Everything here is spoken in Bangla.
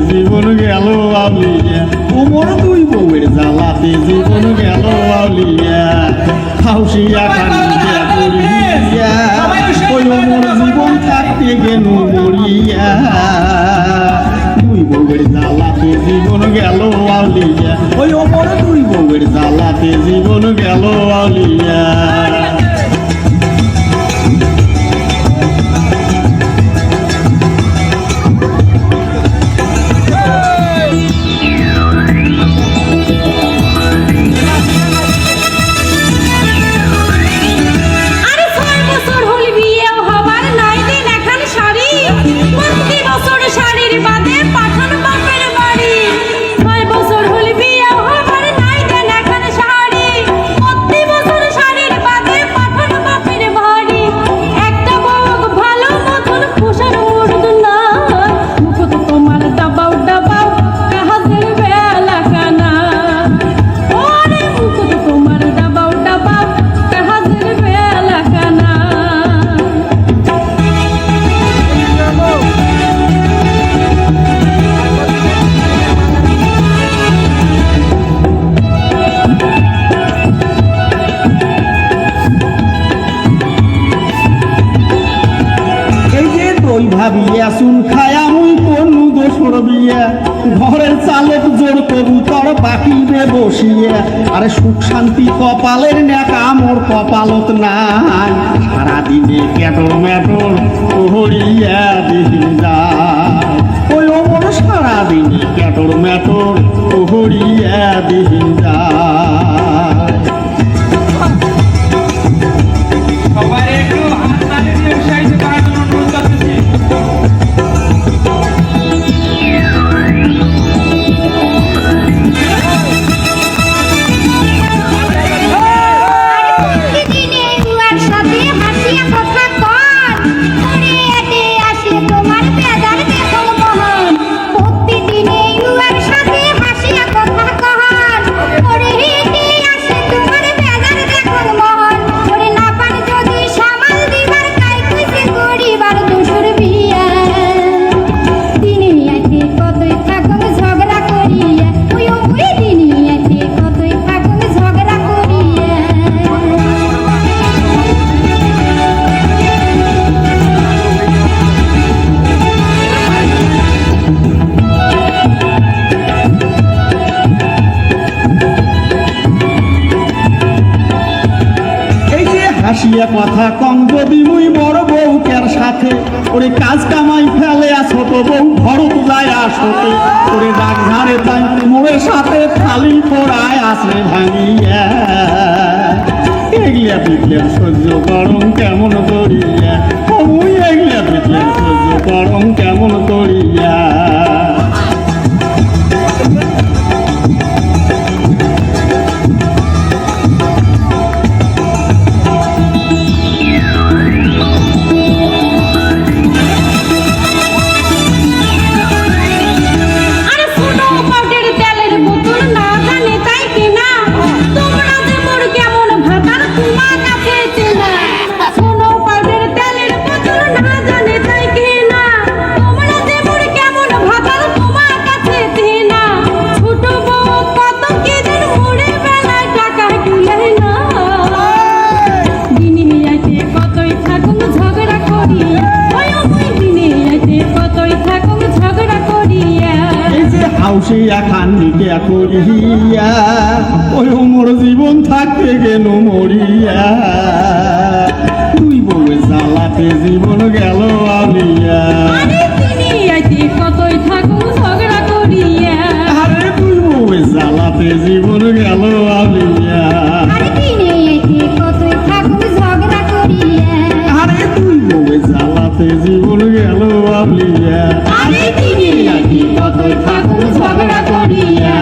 জীবন গেল আউলিয়া ওমর দুই বউয়ের জ্বালাতে জীবন গেল আউলিয়া হাউসিয়া কান্দিয়া করিয়া ওই ওমর জীবন থাকতে গেল মরিয়া দুই বউয়ের জ্বালাতে জীবন গেল আউলিয়া ওই ওমর দুই বউয়ের জ্বালাতে জীবন গেল আউলিয়া ভাবিয়া শুন খায়া মুই কোনু দোসর বিয়া ঘরের চালক জোর কবুতর বাকিবে বসিয়া আরে সুখ শান্তি কপালের নেকা মোর কপালত নাই সারাদিনে কেটর মেটর ওহরিয়া দিন যায় ওই ওমর সারাদিনে কেটর মেটর ওহরিয়া দিন যায় সবাই একটু হাত তালি দিয়ে উৎসাহিত করার জন্য অনুরোধ করতেছি। হাসিয়া কথা কম যদি মুই বড় বউকের সাথে ওরে কাজ কামাই ফেলে ছোট বউ ভরত যায় আসতে ওরে ডাক ধারে তাইতে মোড়ের সাথে থালি পড়ায় আসে ভাঙিয়া এগলিয়া পিটলেন সহ্য করম কেমন করিয়া মুই এগলিয়া পিটলেন সহ্য করম কেমন করিয়া হাউসিয়া খান্দিকে করিয়া ওই মোর জীবন থাকতে গেল মরিয়া দুই বউয়ের জ্বালাতে জীবন গেল আউলিয়া কতই থাকুন ঝগড়া করিয়া আরে দুই বউয়ের জ্বালাতে জীবন গেল আউলিয়া কতই থাকুন ঝগড়া করিয়া আরে দুই বউয়ের জ্বালাতে জীবন গেল আউলিয়া কতই থাকুন ঝগড়া করিয়া